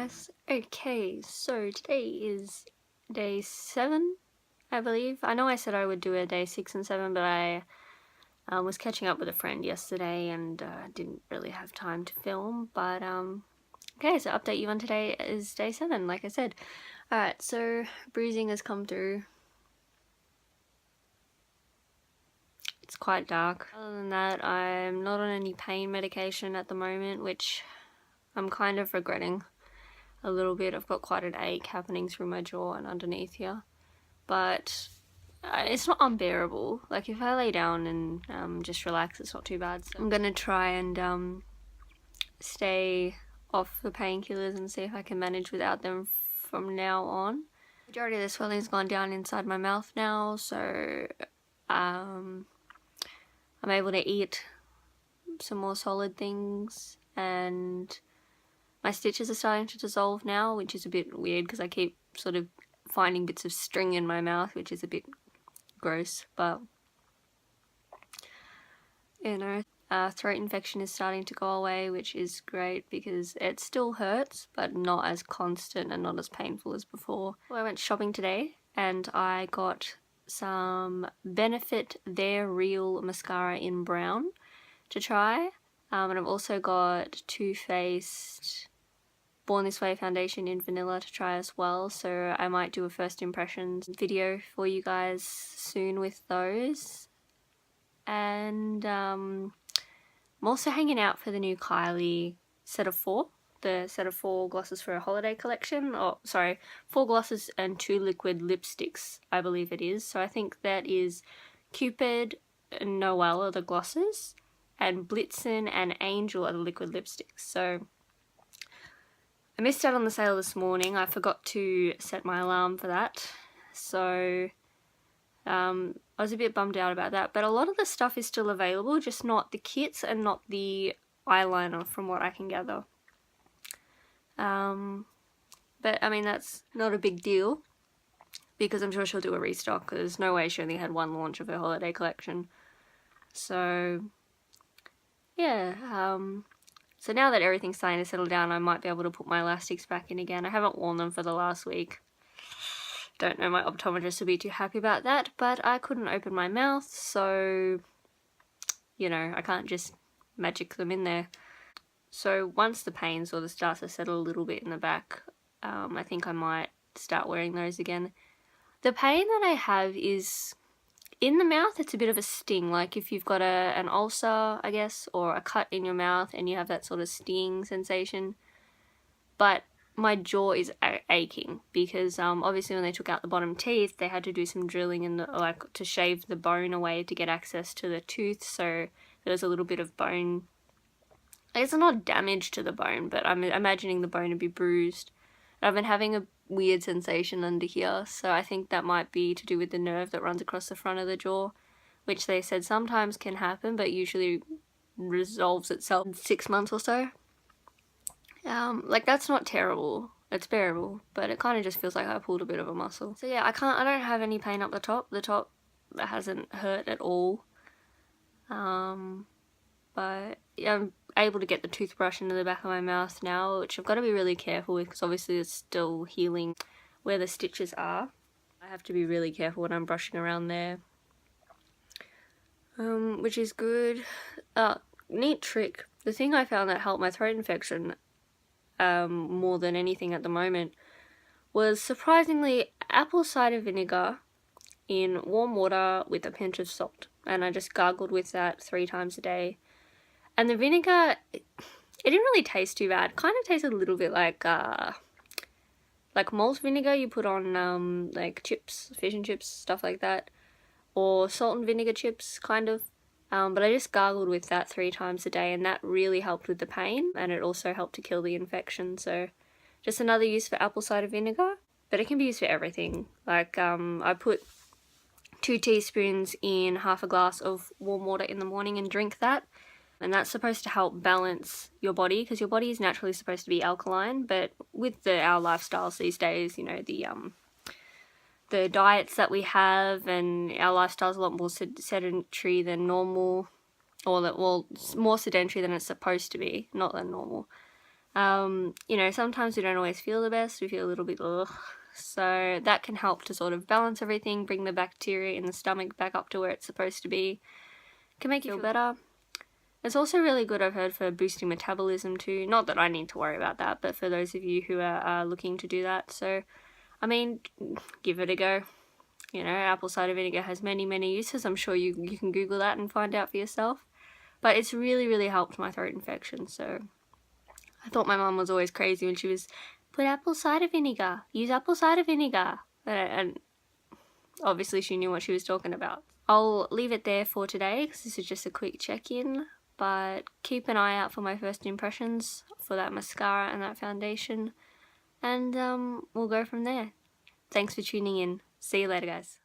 guys. Okay, so today is day 7, I believe. I know I said I would do a day 6 and 7, but I was catching up with a friend yesterday and didn't really have time to film. But okay, so update you on today is day 7, like I said. Alright, so bruising has come through. It's quite dark. Other than that, I'm not on any pain medication at the moment, which I'm kind of regretting a little bit. I've got quite an ache happening through my jaw and underneath here, but it's not unbearable. Like if I lay down and just relax, it's not too bad. So I'm gonna try and stay off the painkillers and see if I can manage without them from now on. The majority of the swelling's gone down inside my mouth now, so I'm able to eat some more solid things, and my stitches are starting to dissolve now, which is a bit weird because I keep sort of finding bits of string in my mouth, which is a bit gross, but you know, throat infection is starting to go away, which is great because it still hurts, but not as constant and not as painful as before. Well, I went shopping today and I got some Benefit They're Real mascara in brown to try, and I've also got Too Faced Born This Way foundation in vanilla to try as well, so I might do a first impressions video for you guys soon with those. And I'm also hanging out for the new Kylie set of 4, the set of 4 glosses for a holiday collection. Oh, sorry, 4 glosses and 2 liquid lipsticks, I believe it is. So I think that is Cupid and Noelle are the glosses, and Blitzen and Angel are the liquid lipsticks. So I missed out on the sale this morning. I forgot to set my alarm for that, so I was a bit bummed out about that. But a lot of the stuff is still available, just not the kits and not the eyeliner from what I can gather. But I mean, that's not a big deal because I'm sure she'll do a restock. There's no way she only had one launch of her holiday collection. So yeah, so now that everything's starting to settle down, I might be able to put my elastics back in again. I haven't worn them for the last week. Don't know, my optometrist will be too happy about that, but I couldn't open my mouth, so, you know, I can't just magic them in there. So once the pain sort of starts to settle a little bit in the back, I think I might start wearing those again. The pain that I have is in the mouth. It's a bit of a sting, like if you've got an ulcer, I guess, or a cut in your mouth and you have that sort of sting sensation. But my jaw is aching because obviously when they took out the bottom teeth, they had to do some drilling in the, like, to shave the bone away to get access to the tooth, so there's a little bit of bone. It's not damage to the bone, but I'm imagining the bone to be bruised. I've been having a weird sensation under here, so I think that might be to do with the nerve that runs across the front of the jaw, which they said sometimes can happen, but usually resolves itself in 6 months or so. Like, that's not terrible. It's bearable, but it kind of just feels like I pulled a bit of a muscle. So yeah, I don't have any pain up the top. The top hasn't hurt at all. But yeah, I'm able to get the toothbrush into the back of my mouth now, which I've got to be really careful with because obviously it's still healing where the stitches are. I have to be really careful when I'm brushing around there. Which is good. Neat trick. The thing I found that helped my throat infection more than anything at the moment was surprisingly apple cider vinegar in warm water with a pinch of salt, and I just gargled with that 3 times a day. And the vinegar, it didn't really taste too bad. Kind of tasted a little bit like malt vinegar you put on like chips, fish and chips, stuff like that, or salt and vinegar chips, kind of. But I just gargled with that 3 times a day, and that really helped with the pain, and it also helped to kill the infection. So just another use for apple cider vinegar, but it can be used for everything. Like I put 2 teaspoons in half a glass of warm water in the morning and drink that, and that's supposed to help balance your body because your body is naturally supposed to be alkaline, but with our lifestyles these days, you know, the diets that we have, and our lifestyle is a lot more sedentary than normal, or more sedentary than it's supposed to be, not than normal. You know, sometimes we don't always feel the best, we feel a little bit ugh. So that can help to sort of balance everything, bring the bacteria in the stomach back up to where it's supposed to be. Can make you feel better. It's also really good, I've heard, for boosting metabolism too. Not that I need to worry about that, but for those of you who are looking to do that. So, I mean, give it a go. You know, apple cider vinegar has many, many uses. I'm sure you can Google that and find out for yourself. But it's really, really helped my throat infection. So I thought my mum was always crazy when she was, put apple cider vinegar, use apple cider vinegar. And obviously she knew what she was talking about. I'll leave it there for today because this is just a quick check-in. But keep an eye out for my first impressions for that mascara and that foundation. And we'll go from there. Thanks for tuning in. See you later, guys.